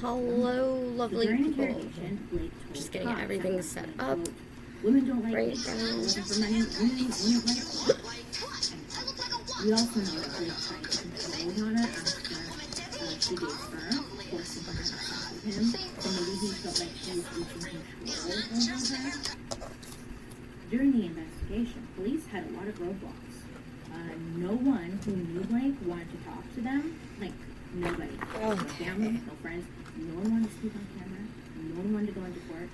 Hello, lovely people. Just getting everything set up right now. We also know that Blake tried to control Donna after she gave birth, forcing her to sex with him. So maybe he felt like she was losing control over her. During the investigation, police had a lot of roadblocks. No one who knew Blake wanted to talk to them. Like, nobody. No family, no friends. No one wanted to speak on camera. No one wanted to go into court.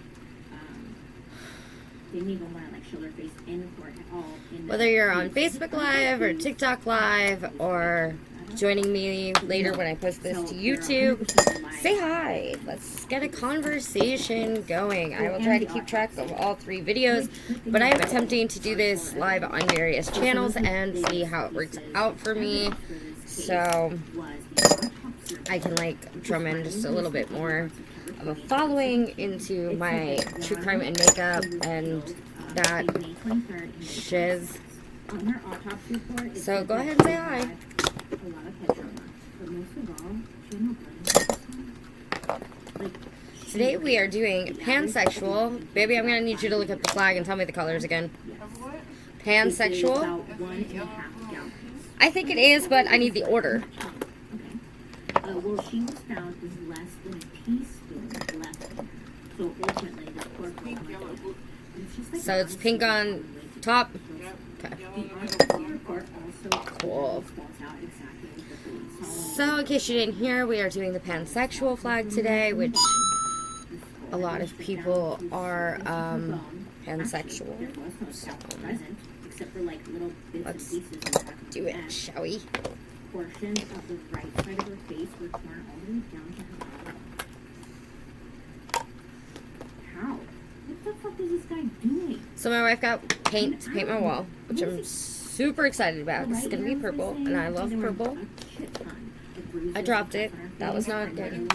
They didn't even want to, like, show their face in court at all. Whether you're on Facebook Live or TikTok Live or joining me later when I post this to YouTube, say hi. Let's get a conversation going. I will try to keep track of all 3 videos, but I am attempting to do this live on various channels and see how it works out for me, so I can, like, drum in just a little bit more of a following into my true crime and makeup and that shiz. So go ahead and say hi. Today we are doing Pansexual. Baby, I'm going to need you to look at the flag and tell me the colors again. Pansexual. I think it is, but I need the order. Well, she was found with less than a teaspoon left in her. So ultimately, this poor girl. So it's pink on top. Okay. Cool. So in case you didn't hear, we are doing the pansexual flag today, which a lot of people are pansexual. So let's do it, shall we? Portions of the right side of her face were torn all the way down to her elbow. How? What the fuck is this guy doing? So my wife got paint to paint my wall, which I'm super excited about. It's going to be purple, and I love purple. I dropped it. That was not good.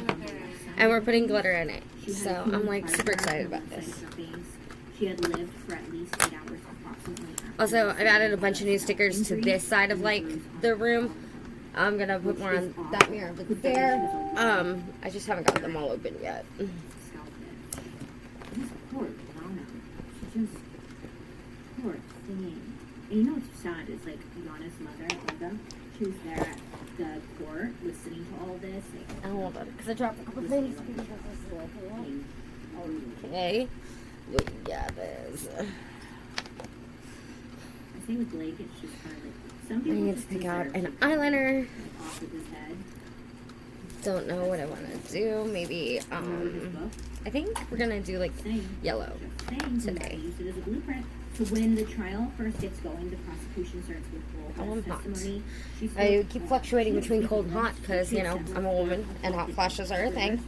And we're putting glitter in it. So I'm, like, super excited about this. She had lived for at least 8 hours approximately. Also, I've added a bunch of new stickers to this side of, like, the room. I'm gonna put more on that mirror over there. I just haven't got them all open yet. This poor Donna. She just, poor thing. And you know what's sad is, like, Donna's mother, Olga, she was there at the court listening to all this. Like, oh, hold on, because I dropped a couple things. Okay. Look at this. I say with Blake, it's just kind of like, I need to pick out an eyeliner. Off of his head. Don't know what I want to do. Maybe, I think we're going to do, like, yellow today. Use it as a blueprint. So when the trial first gets going, the prosecution starts with full testimony. I keep fluctuating between cold and hot because, you know, I'm a woman and hot flashes are a thing.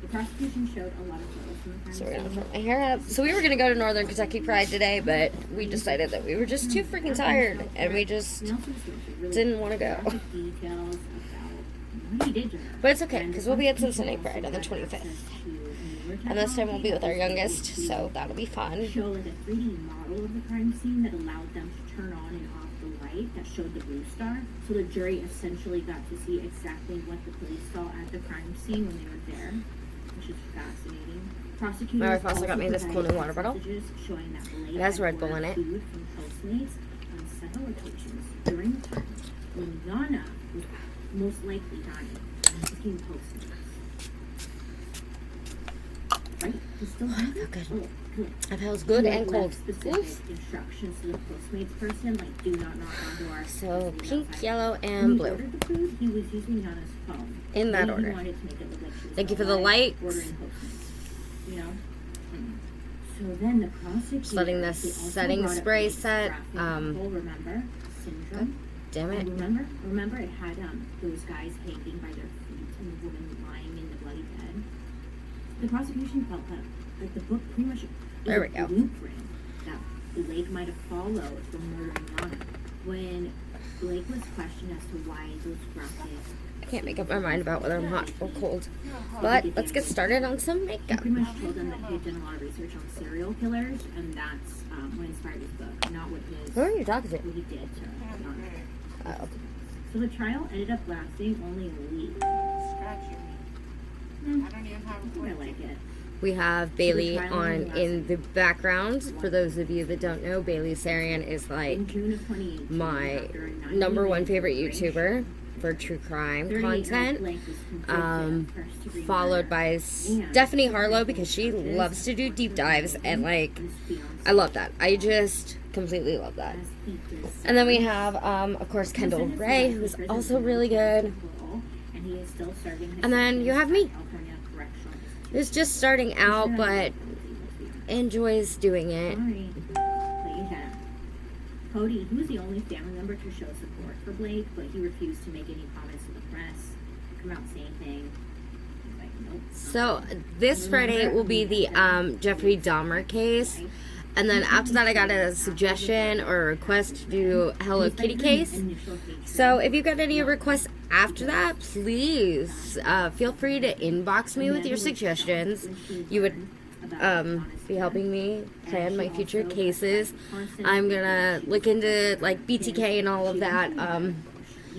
The prosecution showed a lot of photos. So we're going to put my hair up. So we were going to go to Northern Kentucky Pride today, but we decided that we were just too freaking tired and we just didn't want to go. But it's okay because we'll be at Cincinnati Pride on the 25th. And this time we'll be with our youngest, so that'll be fun. Show like a 3D model of the crime scene that allowed them to turn on and off the light that showed the blue star. So the jury essentially got to see exactly what the police saw at the crime scene when they were there, which is fascinating. Prosecutors my wife also got me this cool new water bottle. Showing that it has Red Bull in it. Food from Postmates on several occasions during the time when Donna was most likely dying. Taking Postmates. Right? You still have it? Good. Oh, good. It feels good and cold. Specific instructions to the Postmates person, like do not knock on doors. So pink, yellow, and blue. When he ordered the food, he was using Donna's phone. In that order. He wanted to make it look like she was thank you for the light. Ordering Postmates. You know? So then the prosecutor... Just letting this setting spray set. Remember? Syndrome. Damn it. Remember it had those guys hanging by their feet and the woman lying in the bloody bed. The prosecution felt that, like, the book pretty much was a blueprint that Blake might have followed for murdering Donna. When Blake was questioned as to why those graphic... I can't make up my mind about whether I'm hot or cold. But let's get started on some He makeup. pretty much told them that he had done a lot of research on serial killers, and that's what inspired his book, not what his... Who are you talking to? What he did to Donna. Oh. So the trial ended up lasting only a week. Scratching me. I don't even have a I point. like it. We have Bailey on in the background. For those of you that don't know, Bailey Sarian is like In June of 2018, my after a 90 number one minute favorite break, YouTuber for true crime 38-year-old content. Blake was convicted of first-degree Followed by murder and Stephanie Harlow, because she loves to do deep dives, and like his fiancée I love that. I just completely love that. as he did And then we have of course Kendall Ray, who's also really good. and he is still serving his And then you have me, sentence at California Correctional Institute. who's just starting out but Sorry, enjoys doing it. Pleasure. Cody, he was the only family member to show support for Blake, but he refused to make any comments to the press, come out say anything. He's like, nope. So this Friday will be the Jeffrey Dahmer case. And then after that, I got a suggestion or a request to do Hello Kitty case. So if you've got any requests after that, please feel free to inbox me with your suggestions. You would be helping me plan my future cases. I'm gonna look into like BTK and all of that.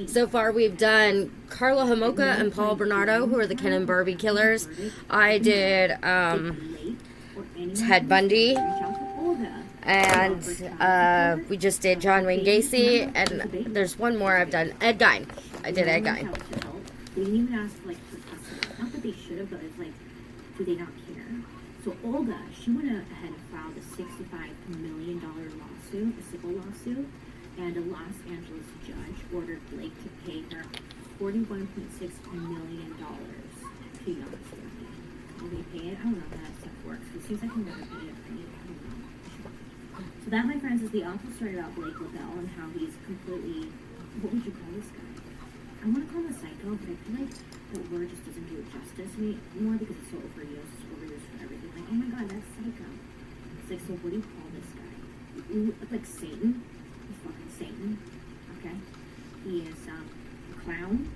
So far we've done Carla Homolka and Paul Bernardo, who are the Ken and Barbie killers. I did Ted Bundy, and we just did John Wayne Gacy, and there's one more I've done, Ed Gein. I did Ed Gein. They didn't even ask like for custody. Not that they should have, but it's like, do they not care? So Olga, she went ahead and filed a $65 million lawsuit, a civil lawsuit, and a Los Angeles judge ordered Blake to pay her $41.6 million. To be honest with you. Will they pay it? I don't know how that stuff works. It seems like they never pay it. I don't know. So that, my friends, is the awful story about Blake LaBelle and how he's completely, what would you call this guy? I want to call him a psycho, but I feel like that word just doesn't do it justice anymore because it's so overused for everything. Like, oh my god, that's psycho. It's like, so what do you call this guy? Like Satan? He's fucking Satan. Okay? He is a clown.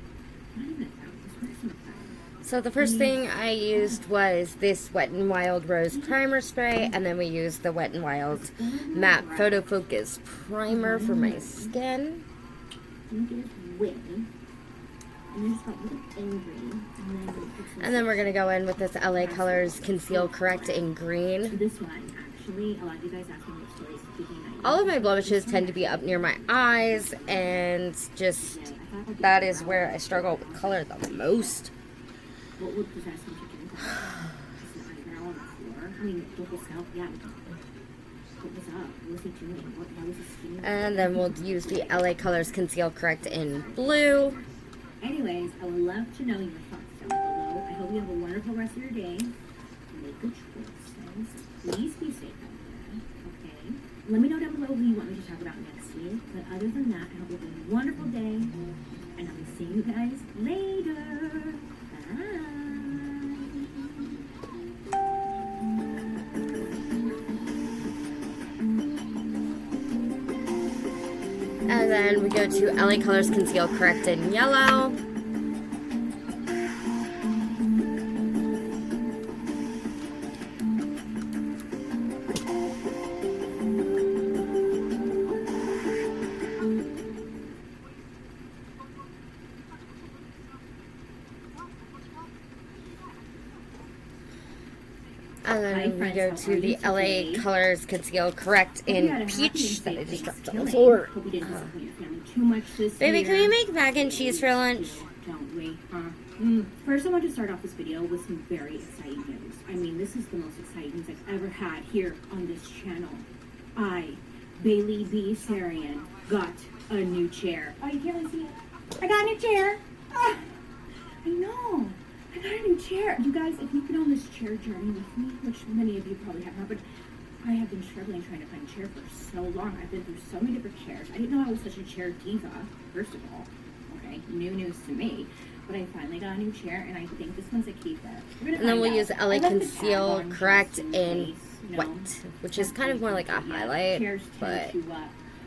Not even a clown. This person a clown. So the first thing I used was this Wet n Wild Rose Primer Spray, and then we used the Wet n Wild Matte Photo Focus Primer for my skin. You get his wig. And then just got a little angry. And then we're going to go in with this LA Colors Conceal Correct in green. This one, actually, a lot of you guys ask me which stories to keep in mind. All of my blemishes tend to be up near my eyes, and just that is where I struggle with color the most. What would possess him to drink? Just an eyebrow on the floor? I mean, look yourself, yeah. What was up? What was he doing? Why was he skinny? And then we'll use the LA Colors Conceal Correct in blue. Anyways, I would love to know your thoughts down below. I hope you have a wonderful rest of your day. Make good choices. Please be safe out there, okay? Let me know down below who you want me to talk about next week. But other than that, I hope you have a wonderful day. And I will see you guys later. Bye. And then we go to LA Colors Conceal Correct in yellow. And then we go to the LA Colors Conceal Correct in peach that I just dropped on the floor. Hope you didn't disappoint your family too much this Baby, year. can we make mac and cheese for lunch? Don't we, huh? First, I want to start off this video with some very exciting news. I mean, this is the most exciting news I've ever had here on this channel. I, Bailey B. Sarian, got a new chair. Oh, you can't really see it. I got a new chair. Ah, I know. I got a new chair. You guys, if you've been on this chair journey with me, which many of you probably have not, but I have been struggling trying to find a chair for so long. I've been through so many different chairs. I didn't know I was such a chair diva, first of all. Okay, new news to me. But I finally got a new chair, and I think this one's a keeper. And then we'll use LA Conceal Correct in wet, which is kind of more like a highlight, but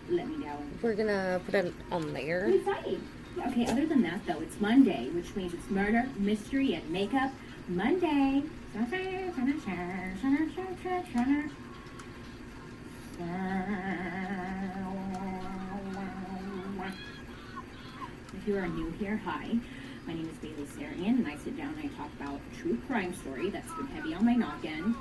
let me know. we're gonna put it on there. I'm excited. Okay, other than that, though, it's Monday, which means it's murder, mystery, and makeup Monday. you are new here, hi. My name is Bailey Sarian, and I sit down and I talk about a true crime story that's been heavy on my noggin.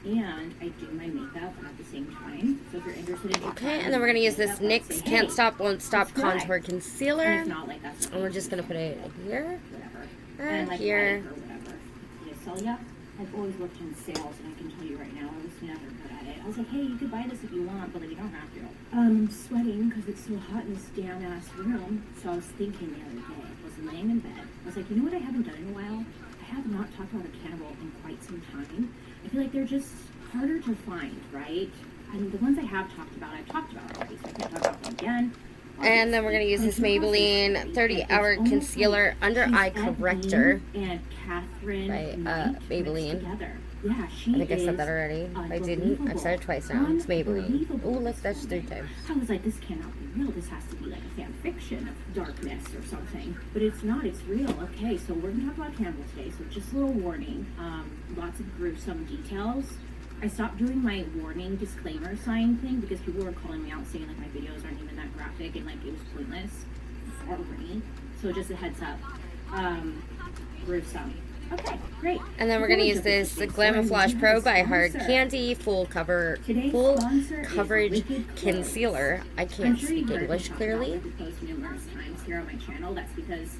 And I do my makeup at the same time. So if you're interested in Okay, and then we're going to use this NYX Can't Stop, Won't Stop Contour Concealer. And if not, like, that's And we're just going to put it here. whatever. And like here. or whatever. Yeah, so yeah, I've always worked in sales, and I can tell you right now, I was never good at it. I was like, hey, you could buy this if you want, but like, you don't have to. I'm sweating because it's so hot in this damn ass room. So I was thinking the other day, I was laying in bed. I was like, you know what I haven't done in a while? I have not talked about a candle in quite some time. I feel like they're just harder to find, right? And the ones I have talked about, I've talked about already, so I can't talk about them again. And then we're going to use this Maybelline 30-Hour Concealer Under Eye Corrector and Catherine by Maybelline. Yeah, she I think I said that already. If I didn't, I've said it twice now. It's Maybelline. Oh, look, that's 3 times. I was like, this cannot be real. This has to be like a fan fiction of darkness or something. But it's not. It's real. Okay, so we're going to talk about candles today. So just a little warning. Lots of gruesome details. I stopped doing my warning disclaimer sign thing because people were calling me out saying like my videos aren't even that graphic and like it was pointless already. So just a heads up. Gruesome. Okay, great. And then we're going to use this Glam Pro by Hard Candy full coverage concealer. I can't speak English clearly. I've posted numerous times here on my channel. That's because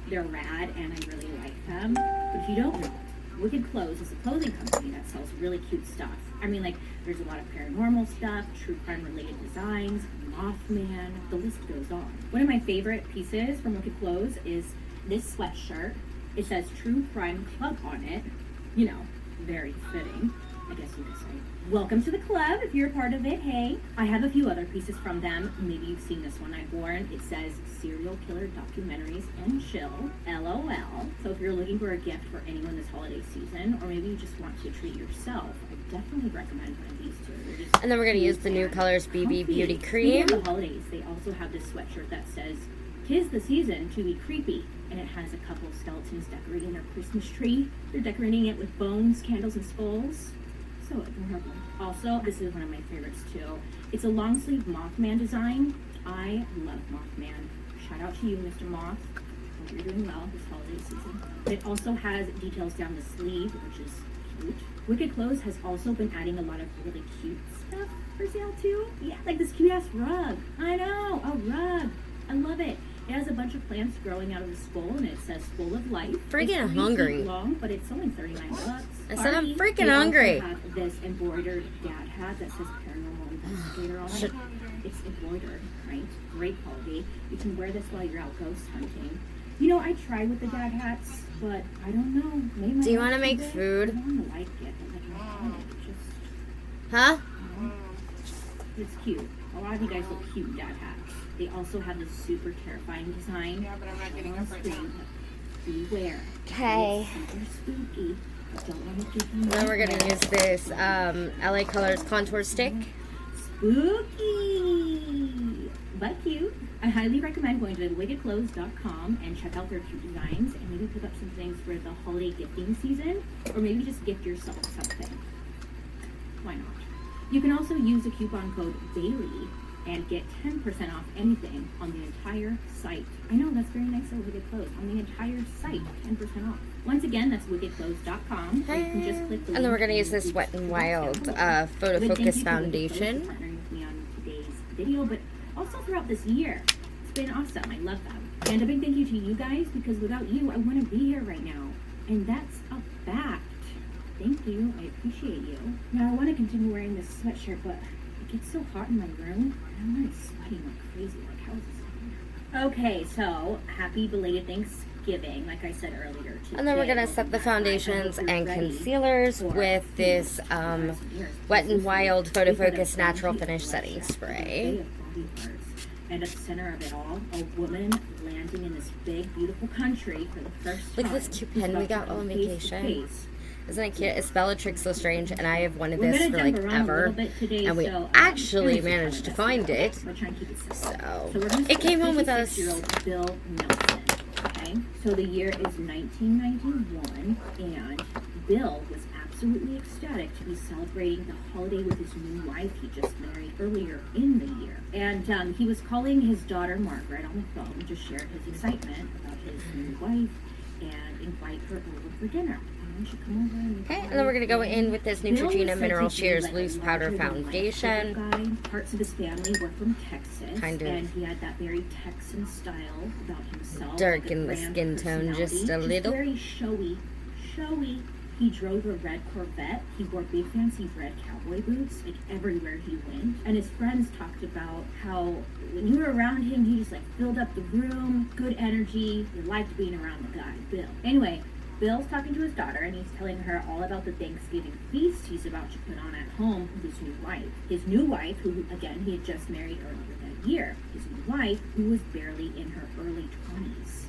they're rad and I really like them. But if you don't know, Wicked Clothes is a clothing company that sells really cute stuff. I mean, like, there's a lot of paranormal stuff, true crime related designs, Mothman, the list goes on. One of my favorite pieces from Wicked Clothes is this sweatshirt. It says True Crime Club on it. You know, very fitting, I guess you could say. Welcome to the club if you're a part of it, hey. I have a few other pieces from them. Maybe you've seen this one I've worn. It says Serial Killer Documentaries and Chill, LOL. So if you're looking for a gift for anyone this holiday season, or maybe you just want to treat yourself, I definitely recommend one of these two. And then we're going to use the New Colors BB Beauty Cream. For the holidays, they also have this sweatshirt that says, "'Tis the season to be creepy." And it has a couple of skeletons decorating their Christmas tree. They're decorating it with bones, candles, and skulls. So adorable. Also, this is one of my favorites too. It's a long sleeve Mothman design. I love Mothman. Shout out to you, Mr. Moth. Hope you're doing well this holiday season. It also has details down the sleeve, which is cute. Wicked Clothes has also been adding a lot of really cute stuff for sale too. Yeah, like this cute ass rug. I know, a rug. I love it. It has a bunch of plants growing out of this bowl, and it says "Full of Life." Freaking it's hungry. Long, but it's only $39. I said I'm freaking hungry. They also have this embroidered dad hat that says "Paranormal Investigator" on it. It's embroidered, right? Great quality. You can wear this while you're out ghost hunting. You know, I tried with the dad hats, but I don't know. Maybe do you want to make food? I don't want to like it, but like I want it. Just, huh? it's cute. A lot of you guys look cute dad hats. They also have this super terrifying design. Yeah, but I'm not getting up right now. Beware. Okay. It's super spooky. I don't want to give you Then we're going to use this LA Colors Contour Stick. Spooky, but cute. I highly recommend going to wickedclothes.com and check out their cute designs and maybe pick up some things for the holiday gifting season, or maybe just gift yourself something. Why not? You can also use the coupon code Bailey and get 10% off anything on the entire site. I know, that's very nice of Wicked Clothes. On the entire site, 10% off. Once again, that's wickedclothes.com. Or you can just click the And then we're going to link use this Wet n Wild Photo Thank you Focus to Foundation. Wicked Clothes for partnering with me on today's video, but also throughout this year. It's been awesome. I love them. And a big thank you to you guys, because without you, I wouldn't be here right now. And that's a fact. Thank you. I appreciate you. Now, I want to continue wearing this sweatshirt, but it gets so hot in my room. I'm like sweating like crazy. Like, how is this happening? Okay, so happy belated Thanksgiving, like I said earlier. And then we're going to set the foundations and concealers with this Wet n Wild Photo Focus Natural Finish Setting Spray. And at the center of it all, a woman landing in this big, beautiful country for the first time. Look at this cute pen we got on vacation. Isn't it cute? It's Bellatrix Lestrange, and I have wanted this for like ever, and we actually managed to find it. So it came home with us. Bill Nelson. Okay, so the year is 1991, and Bill was absolutely ecstatic to be celebrating the holiday with his new wife he just married earlier in the year. And he was calling his daughter Margaret on the phone to share his excitement about his new wife and invite her over for dinner. Okay, and then we're going to go in with this Neutrogena Mineral Shears Loose Powder Foundation. Parts of his family were from Texas, Kind of and he had that very Texan style about himself. darken the skin tone just a little. Very showy. He drove a red Corvette. He wore big fancy red cowboy boots, like everywhere he went. And his friends talked about how when you were around him, he just like filled up the room, good energy. He liked being around the guy, Bill. Anyway, Bill's talking to his daughter, and he's telling her all about the Thanksgiving feast he's about to put on at home with his new wife. His new wife, who, again, he had just married earlier that year. His new wife, who was barely in her early 20s.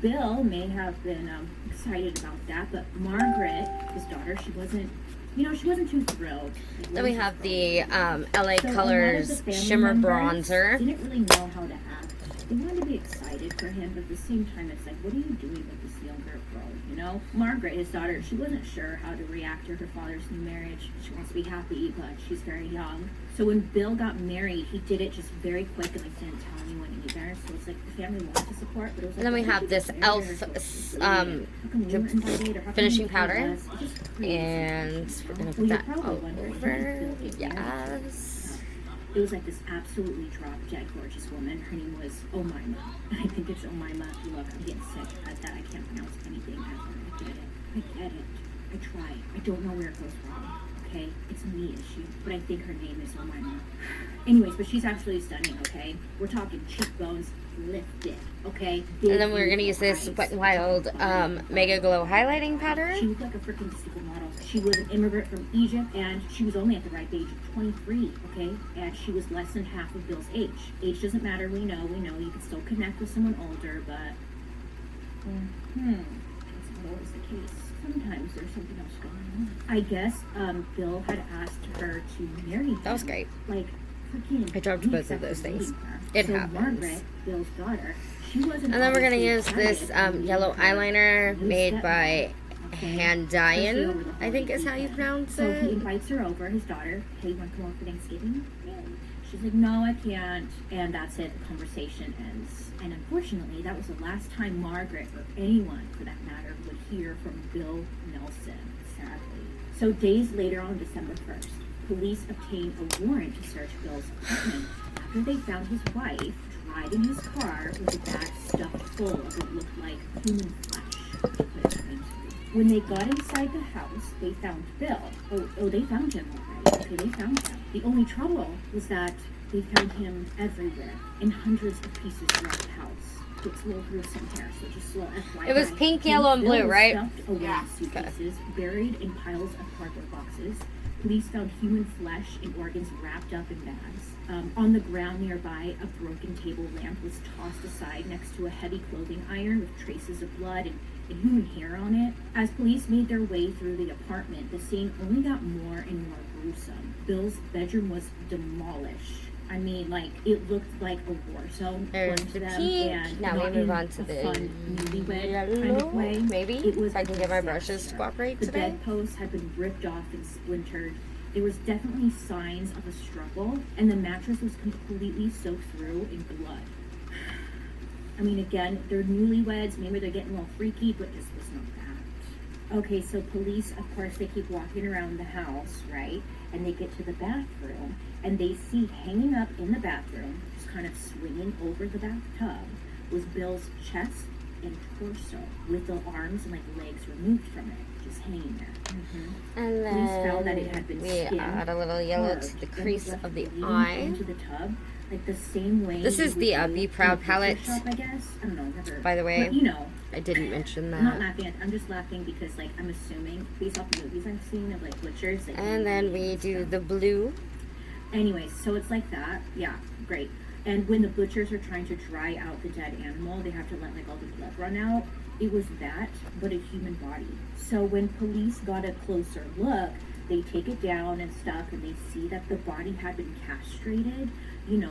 Bill may have been excited about that, but Margaret, his daughter, she wasn't too thrilled. Then we have the LA Colors Shimmer Bronzer. Didn't really know how to act. They wanted to be excited for him, but at the same time, it's like, what are you doing with this younger girl, you know? Margaret, his daughter, she wasn't sure how to react to her father's new marriage. She wants to be happy, but she's very young. So when Bill got married, he did it just very quick and like didn't tell anyone either. So it's like the family wanted to support, but it was like, And then we have this e.l.f. finishing powder. And we're going to put that over. Yes. It was like this absolutely drop-dead gorgeous woman. Her name was Omaima. I think it's Omaima. Look, I'm getting sick at that. I can't pronounce anything ever. I get it. I try. I don't know where it goes wrong. Okay? It's a me issue. But I think her name is Omaima. Anyways, but she's absolutely stunning, okay? We're talking cheekbones lifted, okay? Big and then we're going to use this Wet n Wild Mega Glow Highlighting Powder. She looked like a freaking supermodel. She was an immigrant from Egypt, and she was only at the ripe age of 23, okay? And she was less than half of Bill's age. Age doesn't matter, we know. You can still connect with someone older, but... that's not always the case. Sometimes there's something else going on. I guess Bill had asked her to marry him. That was great. Like, freaking... I dropped both of those things. It happens. Margaret, Bill's daughter, she wasn't... And then we're going to use this yellow eyeliner made by Handian, I think is how you pronounce So he it. invites her over, his daughter. Hey, you want to come over for Thanksgiving? She's like, no, I can't. And that's it. The conversation ends. And unfortunately, that was the last time Margaret, or anyone for that matter, would hear from Bill Nelson, sadly. So days later, on December 1st, police obtained a warrant to search Bill's apartment after they found his wife driving his car with a bag stuffed full of what looked like human flesh. When they got inside the house, they found Bill. Oh, they found him already. Okay, they found him. The only trouble was that they found him everywhere, in hundreds of pieces throughout the house. It's a little gruesome here, so just a little FYI. It was pink, yellow, and blue, right? Stuffed away in suitcases, buried in piles of cardboard boxes. Police found human flesh and organs wrapped up in bags. On the ground nearby, a broken table lamp was tossed aside next to a heavy clothing iron with traces of blood and human hair on it. As police made their way through the apartment, the scene only got more and more gruesome. Bill's bedroom was demolished. I mean, like, it looked like a war zone. There's the key. Now we move on to the newlywed kind of way. Maybe, it was if I can get my brushes to cooperate the today. bedposts had been ripped off and splintered. There was definitely signs of a struggle, and the mattress was completely soaked through in blood. I mean, again, they're newlyweds. Maybe they're getting a little freaky, but this was not that. Okay, so police, of course, they keep walking around the house, right? And they get to the bathroom, and they see hanging up in the bathroom, just kind of swinging over the bathtub, was Bill's chest and torso, with the arms and legs removed from it, just hanging there. And then police found that it had been skinned, add a little yellow to the crease of the eye. Into the tub, like the same way. This is the Be Proud palette. Shop, I guess. I don't know. Never. By the way, but, you know, I didn't mention that. I'm not laughing. I'm just laughing because, I'm assuming based off the movies I've seen of butchers. And then we do the blue. Anyways, so it's like that. Yeah, great. And when the butchers are trying to dry out the dead animal, they have to let all the blood run out. It was that, but a human body. So when police got a closer look, they take it down and stuff, and they see that the body had been castrated. You know,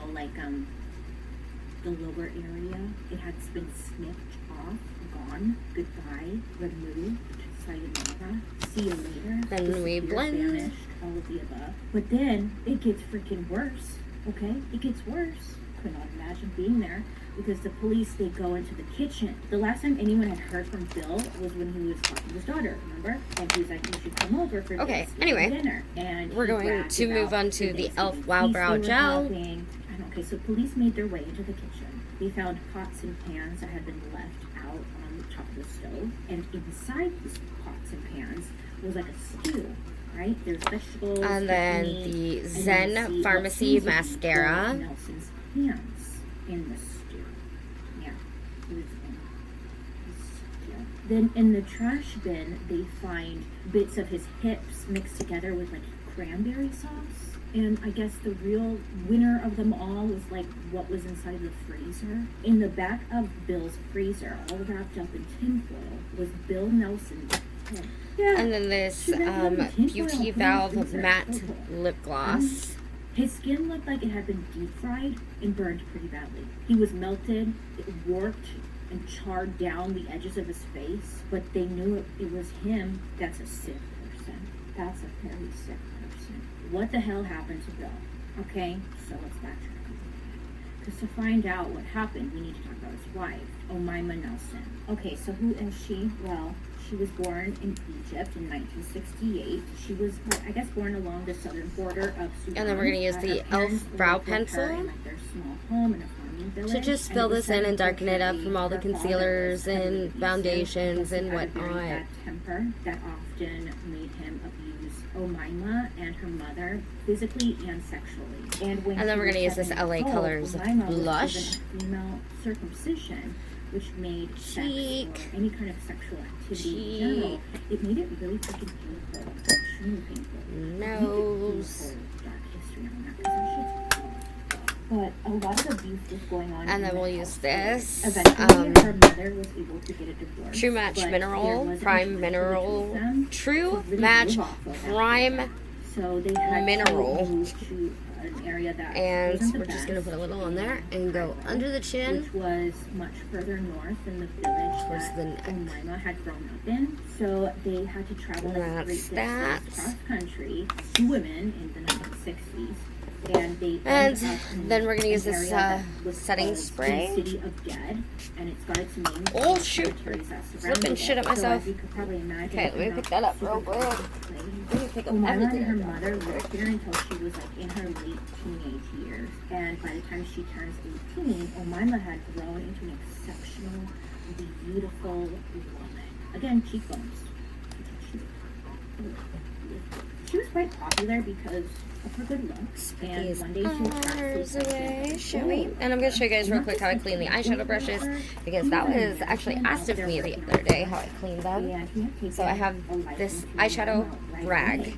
the lower area. It had been snipped off, gone, goodbye, removed, sayonara, see you later. Then we blend. Vanished, all of the above. But then it gets freaking worse. Okay, it gets worse. Could not imagine being there because the police, they go into the kitchen. The last time anyone had heard from Bill was when he was talking to his daughter, remember? And he was like, you should come over for dinner. And we're going to move on to the e.l.f. Wow Brow Gel. Okay, so police made their way into the kitchen. They found pots and pans that had been left out on the top of the stove. And inside these pots and pans was like a stew. Right? There's vegetables. And then the Zen Pharmacy Mascara. Nelson's hands in the stew. Yeah. It was in the stew. Then in the trash bin, they find bits of his hips mixed together with like cranberry sauce. And I guess the real winner of them all was like what was inside the freezer. In the back of Bill's freezer, all wrapped up in tinfoil, was Bill Nelson's head. Yeah. And then this Beauty Valve Matte Lip Gloss. His skin looked like it had been deep fried and burned pretty badly. He was melted, it warped and charred down the edges of his face, but they knew it was him. That's a sick person. That's a very sick person. What the hell happened to Bill? Okay, so let's backtrack. Because to find out what happened, we need to talk about his wife, Omaima Nelson. Okay, so who is she? Well, she was born in Egypt in 1968. She was, I guess, born along the southern border of Sudan. And then we're going to use the e.l.f. Brow Pencil in, like, their small home in a farming village. To just fill this in and darken it up from all the concealers and foundations and whatnot. That temper that often made him abuse Omaima and her mother physically and sexually. And then we're going to use this LA Colors blush. Female circumcision, which made cheek, sex or any kind of sexual activity in general, it made it really freaking painful, extremely painful. Nose. Dark history on that, because that shit's cool. But a lot of abuse was going on. And then we'll use this. Eventually, her mother was able to get a divorce. True Match Mineral, Prime Mineral, True Match Prime so they had Mineral. To move to an area that and wasn't the we're just best, going to put a little on there and go under the chin. which was much further north in the village Towards that the neck. Omaima had grown up in. So they had to travel like great That's distance cross country, 2 women in the 1960s. And they And ended up in then we're going to use an this area that was setting called spray. the City of Dead, and it's got its name. Oh, from shoot. cemeteries that surrounded Flipping it. shit at So myself. as you could probably imagine, Okay, let me pick that up real quick. Let me pick up Omaima everything. and her mother lived there until she was like in her late teenage years. And by the time she turns 18, Omaima had grown into an exceptional, beautiful woman. Again, cheekbones. She was quite popular because of her good looks. And These one day she bars away, show me. And I'm going to show you guys real quick how I clean the eyeshadow brushes, because that was actually asked of me the other day how I cleaned them. So I have this eyeshadow rag,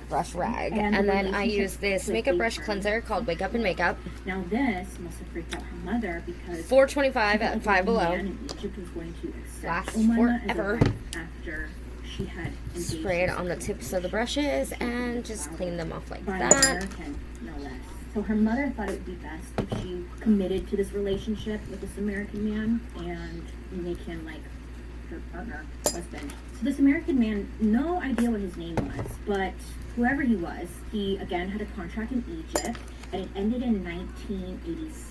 brush rag, and then I use this makeup brush cleanser called Wake Up and Makeup. Now this must have freaked out her mother because $4.25 at Five Below. in Egypt was going to accept Lasts Omaima as a forever. wife after she had engaged Spray it on the tips of the brushes and just clean them off like by that. American, no less. So her mother thought it would be best if she committed to this relationship with this American man and make him like her partner, husband. So this American man, no idea what his name was, but whoever he was, he again had a contract in Egypt, and it ended in 1986.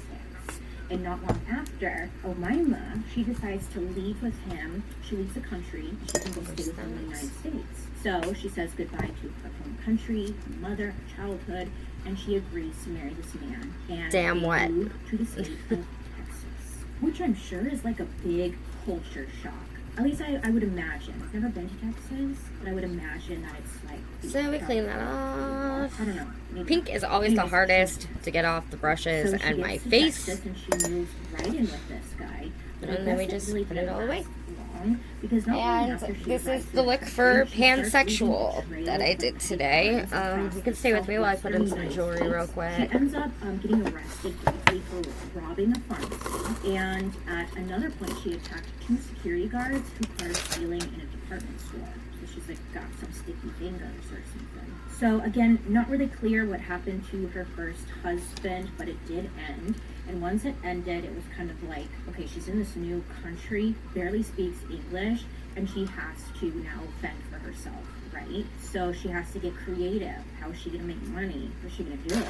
And not long after, Omaima, she decides to leave with him. She leaves the country. She can go stay with him in the United States. So she says goodbye to her home country, her mother, her childhood, and she agrees to marry this man. And Damn they what? move to the state of Texas, which I'm sure is like a big culture shock. At least I would imagine. I've never been to Texas, but I would imagine that it's like... So we clean that off. I don't know. Maybe. Pink is always the hardest to get off the brushes So she and gets my to face. Texas and she moves right in with this guy. But I And then we guess just really put it didn't all away. last long, because not long And after she this is arrives the in look Texas, for she starts Pansexual leaving a that trail I of did petty today. crimes across You can stay with me while I put in some southwestern jewelry United real States. quick. She ends up getting arrested briefly for robbing a pharmacy, and at another point she attacked 2 security guards who caught her stealing in a department store. So she's like got some sticky fingers or something. So again, not really clear what happened to her first husband, but it did end. And once it ended, it was kind of like, okay, she's in this new country, barely speaks English, established, and she has to now fend for herself, right? So she has to get creative. How is she going to make money? What's she going to do?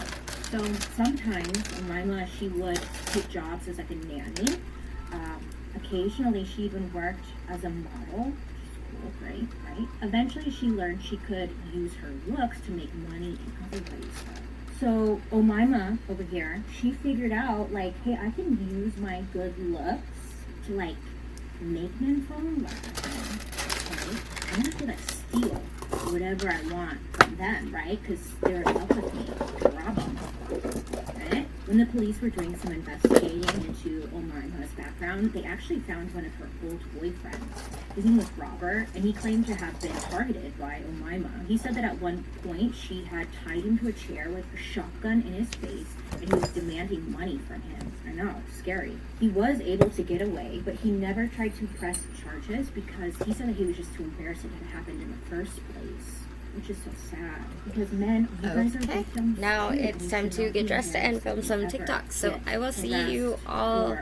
So sometimes Mima, she would take jobs as like a nanny. Occasionally she even worked as a model, which is cool, right? Eventually she learned she could use her looks to make money in other ways. So Omima over here, she figured out like, hey, I can use my good looks to like make men fall in love with me, okay? I'm gonna like steal whatever I want from them, right? Because they're in love with me, to rob them, right? When the police were doing some investigating into Omima's background, they actually found one of her old boyfriends. His name was Robert, and he claimed to have been targeted by Omima. He said that at one point she had tied him to a chair with a shotgun in his face, and he was demanding money from him. I know, scary. He was able to get away, but he never tried to press charges because he said that he was just too embarrassed that it had happened in the first place. Which is so sad, because men, you guys are victims. Now it's time to get dressed and film some TikToks. So I will see you all